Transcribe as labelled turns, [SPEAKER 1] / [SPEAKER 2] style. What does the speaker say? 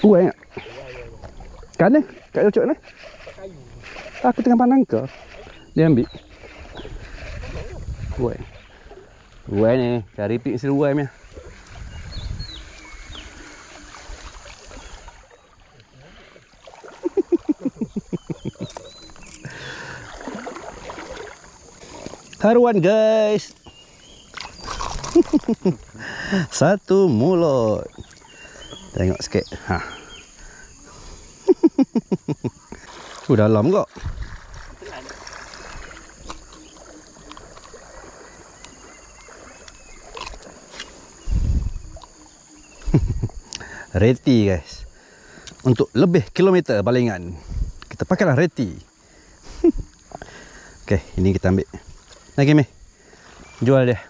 [SPEAKER 1] Banyak. Kan ni? Kat ucuk ni? Aku tengah pandang ke? Dia ambil. Uai. Uai ni. Cari pik seru uai punya. Haruan guys. Satu mulut. Tengok sikit. Ha. Dalam kok. Reti guys. Untuk lebih kilometer balingan, kita pakailah reti. Okey, ini kita ambil. Lagi meh. Jual dia.